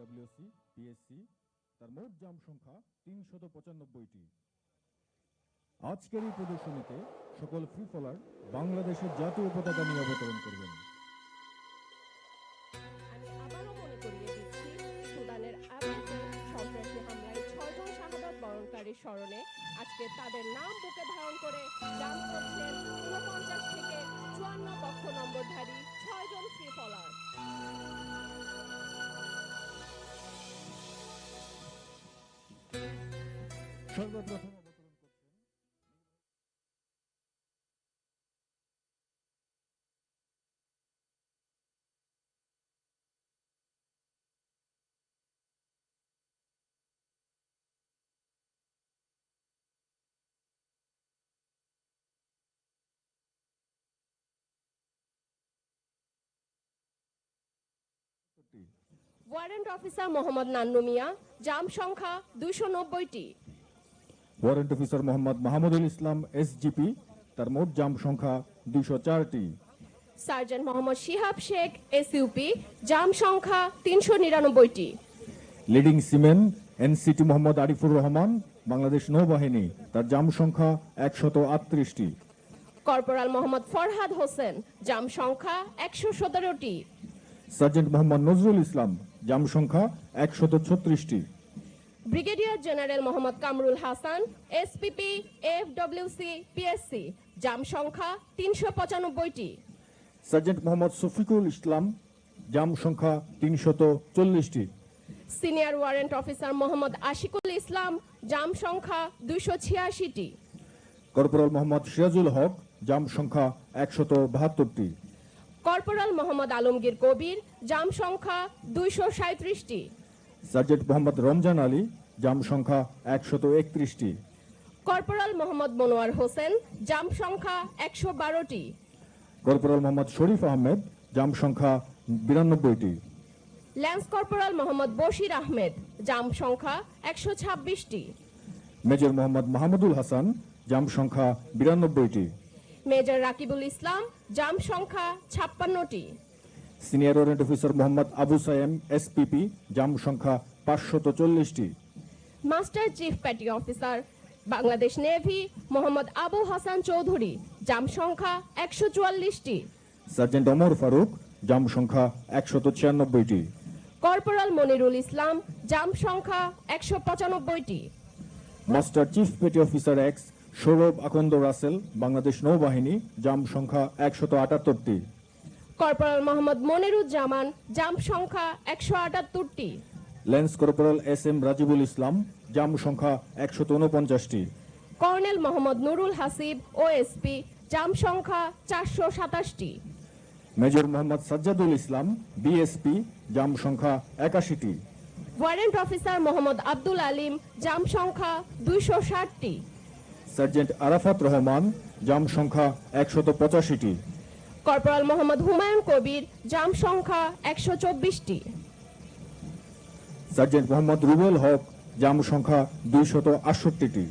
AFWC PSC তার মোট জাম সংখ্যা ৩৯৫টি। আজকের এই প্রদর্শনীতে সকল ফ্রি ফলার বাংলাদেশের জাতীয় পতাকা নিয়ে অবতরণ করবেন। আমি আবারও মনে করিয়ে দিচ্ছি, সুদানের আরএসএফ সন্ত্রাসী হামলায় 6 জন শাহাদাত বরণকারীর স্মরণে আজকে তাদের নাম বুকে ধারণ করে জাম করছেন 49 থেকে 54 কক্ষ নম্বরধারী 6 জন ফ্রি ফলার। সর্বপ্রথম অবতরণ করছেন ওয়ারেন্ট অফিসার মোহাম্মদ নান্নু মিয়া, জাম সংখ্যা 290টি। Warrant officer Mohammad Mahmudul Islam SGP তার মোট জাম সংখ্যা 204টি। সার্জেন্ট মোহাম্মদ শিহাব শেখ SUP, জাম সংখ্যা 399টি। Leading seaman NCT Mohammad Arifur Rahman Bangladesh নৌবাহিনী তার জাম সংখ্যা 138টি। কর্পোরাল মোহাম্মদ ফরহাদ হোসেন, জাম সংখ্যা 117টি। সার্জেন্ট মোহাম্মদ নজরুল ইসলাম জাম সংখ্যা 136টি। Brigadier general Mohammad Kamrul Hasan SPP AFWC PSC, জাম সংখ্যা 395টি। সার্জেন্ট মোহাম্মদ শফিকুল ইসলাম জাম সংখ্যা 340টি। Senior warrant officer Mohammad Ashikul Islam, জাম সংখ্যা 286টি। কর্পোরাল মোহাম্মদ সিরাজুল হক জাম সংখ্যা 172টি। কর্পোরাল মোহাম্মদ আলমগীর কবির, জাম সংখ্যা 237টি। সার্জেন্ট মোহাম্মদ রমজান আলী জাম সংখ্যা 131টি। কর্পোরাল মোহাম্মদ মনোয়ার হোসেন, জাম সংখ্যা 112টি। কর্পোরাল মোহাম্মদ শরীফ আহমেদ জাম সংখ্যা 92টি। ল্যান্স কর্পোরাল মোহাম্মদ বশির আহমেদ, জাম সংখ্যা 126টি। মেজর মোহাম্মদ মাহমুদুল হাসান জাম সংখ্যা 92টি। মেজর রাকিবুল ইসলাম, জাম সংখ্যা 56টি। Senior warrant officer Mohammad Abu Sayem SPP জাম সংখ্যা 540টি। Master chief petty officer Bangladesh navy Mohammad Abu Hasan Chowdhury, জাম সংখ্যা 144টি। সার্জেন্ট ওমর ফারুক জাম সংখ্যা 196টি। কর্পোরাল মনিরুল ইসলাম, জাম সংখ্যা 195টি। Master chief petty officer X Sourav Akand Russell Bangladesh নৌবাহিনী জাম সংখ্যা 178টি। কর্পোরাল মোহাম্মদ মনিরুজ্জামান, জাম সংখ্যা 178টি। Lance corporal SM Rajibul Islam জাম সংখ্যা 149টি। কর্নেল মোহাম্মদ নুরুল হাসিব OSP, জাম সংখ্যা 427টি। মেজর মোহাম্মদ সাজ্জাদুল ইসলাম BSP জাম সংখ্যা 81টি। ওয়ারেন্ট অফিসার মোহাম্মদ আব্দুল আলিম, জাম সংখ্যা 260টি। সার্জেন্ট আরাফাত রহমান জাম সংখ্যা 185টি। কর্পোরাল মোহাম্মদ হুমায়ুন কবির, জাম সংখ্যা 124টি। সার্জেন্ট মোহাম্মদ রুবেল হক জাম সংখ্যা 268টি।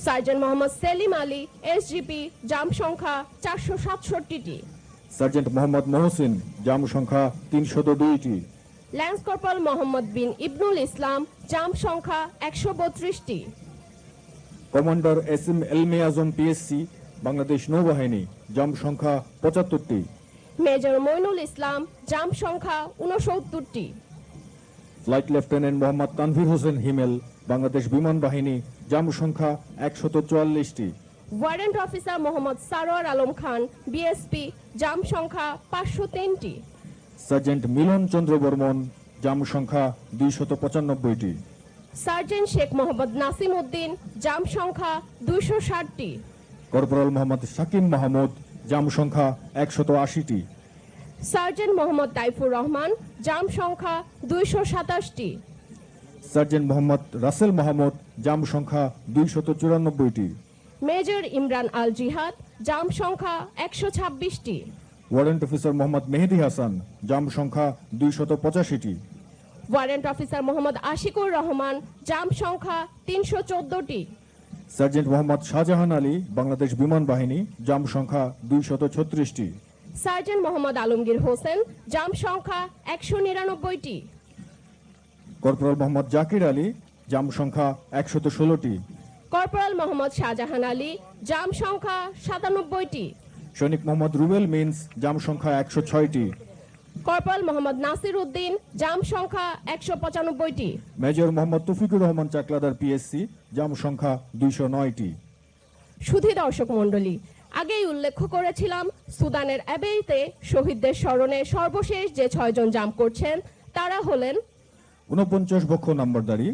সার্জেন্ট মোহাম্মদ সেলিম আলী SGP, জাম সংখ্যা 467টি। সার্জেন্ট মোহাম্মদ মহসিন জাম সংখ্যা 302টি। ল্যান্স কর্পোরাল মোহাম্মদ বিন ইবনুল ইসলাম, জাম সংখ্যা 132টি। কমান্ডার SM এলমে আজম PSC বাংলাদেশ নৌবাহিনী জাম সংখ্যা 75টি। মেজর মইনুল ইসলাম, জাম সংখ্যা 69টি। ফ্লাইট লেফটেন্যান্ট মোহাম্মদ তানভীর হোসেন হিমেল বাংলাদেশ বিমান বাহিনী জাম সংখ্যা 144টি। Warrant officer Mohammad Sarwar Alam Khan BSP, জাম সংখ্যা 503টি। সার্জেন্ট মিলন চন্দ্র বর্মন জাম সংখ্যা 295টি। সার্জেন্ট শেখ মোহাম্মদ নাসিম উদ্দিন, জাম সংখ্যা 260টি। কর্পোরাল মোহাম্মদ শাকিম মাহমুদ জাম সংখ্যা 180টি। সার্জেন্ট মোহাম্মদ তাইফুর রহমান, জাম সংখ্যা 227টি। সার্জেন্ট মোহাম্মদ রাসেল মাহমুদ জাম সংখ্যা 294টি। মেজর ইমরান আল জিহাদ, জাম সংখ্যা 126টি। ওয়ারেন্ট অফিসার মোহাম্মদ মেহেদি হাসান জাম সংখ্যা 285টি। ওয়ারেন্ট অফিসার মোহাম্মদ আশিকুর রহমান, জাম সংখ্যা 314টি। সার্জেন্ট মোহাম্মদ শাহজাহান আলী বাংলাদেশ বিমান বাহিনী জাম সংখ্যা 236টি। সার্জেন্ট মোহাম্মদ আলমগীর হোসেন, জাম সংখ্যা 199টি। কর্পোরাল মোহাম্মদ জাকির আলী, জাম সংখ্যা 116টি। কর্পোরাল মোহাম্মদ শাহজাহান আলী, জাম সংখ্যা 97টি। সৈনিক মোহাম্মদ রুবেল মিন্স, জাম সংখ্যা 106টি। কর্পোরাল মোহাম্মদ নাসির উদ্দিন, জাম সংখ্যা 195টি। মেজর মোহাম্মদ তৌফিকুর রহমান চাকলাদার, পিএসসি, জাম সংখ্যা 209টি। সুধী দর্শক মণ্ডলী, আগেই উল্লেখ করেছিলাম সুদানের অ্যাবেইতে শহীদদের স্মরণে সর্বশেষ যে 6 জন জাম করছেন তারা হলেন 49 বক্ষ নাম্বারধারী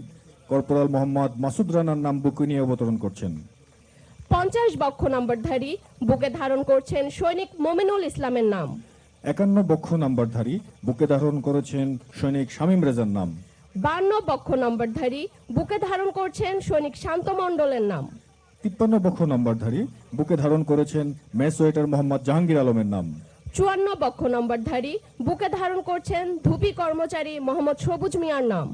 কর্পোরাল মোহাম্মদ মাসুদ রানার নাম বুকে নিয়ে অবতরণ করছেন। 50 বক্ষ নম্বরধারী বুকে ধারণ করছেন সৈনিক মোমিনুল ইসলামের নাম। 51 বক্ষ নাম্বারধারী বুকে ধারণ করেছেন সৈনিক শামীম রেজার নাম। 52 বক্ষ নম্বরধারী বুকে ধারণ করছেন সৈনিক শান্ত মণ্ডলের নাম। 53 বক্ষ নাম্বারধারী বুকে ধারণ করেছেন মেসোয়েটার মোহাম্মদ জাহাঙ্গীর আলমের নাম। 54 বক্ষ নম্বরধারী বুকে ধারণ করছেন ধুপি কর্মচারী মোহাম্মদ সবুজ মিয়ার নাম।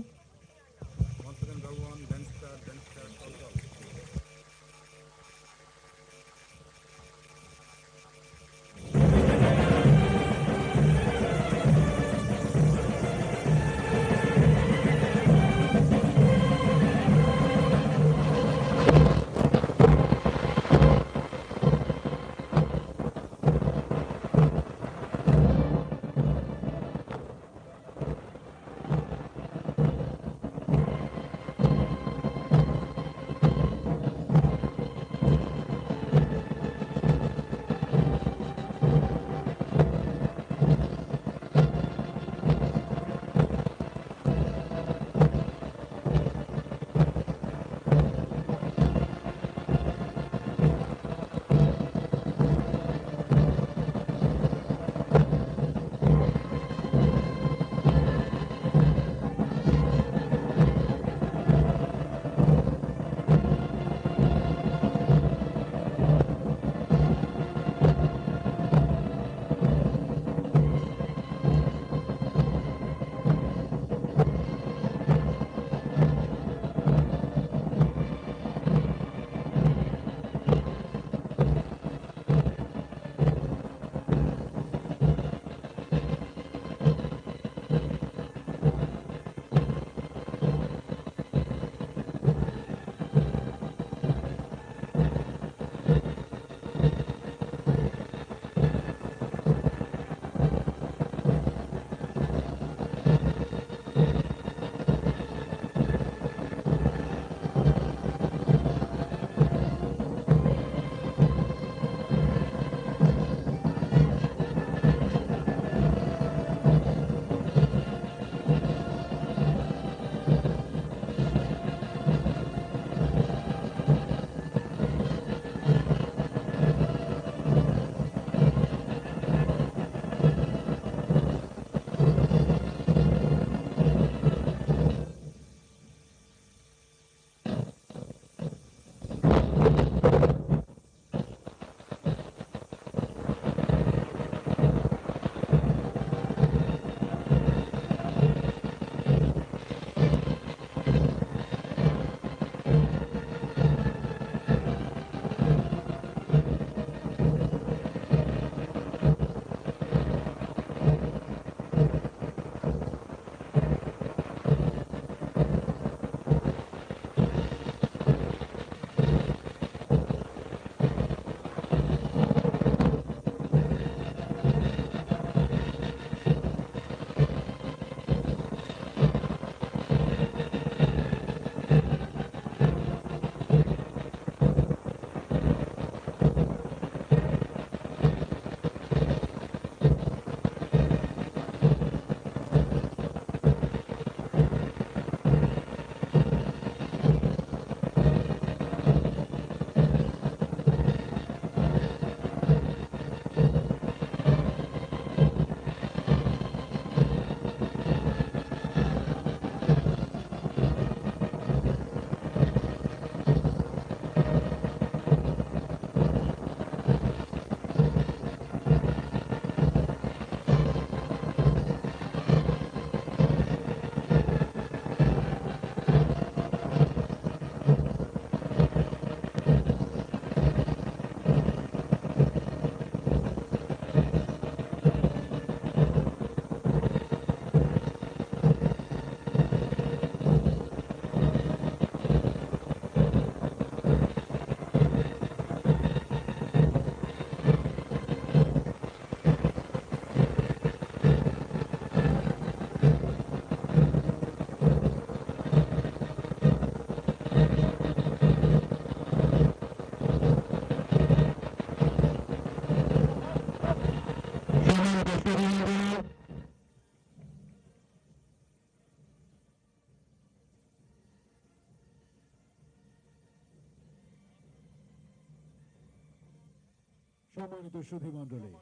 সম্মানিত সুধী মণ্ডলী,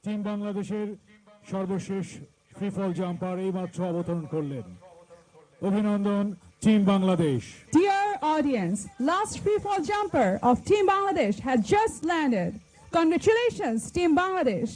টিম বাংলাদেশের সর্বশেষ ফ্রি ফল জাম্পার এইমাত্র অবতরণ করলেন। অভিনন্দন team Bangladesh. Dear audience, last free fall jumper of Team Bangladesh has just landed. Congratulations, Team Bangladesh.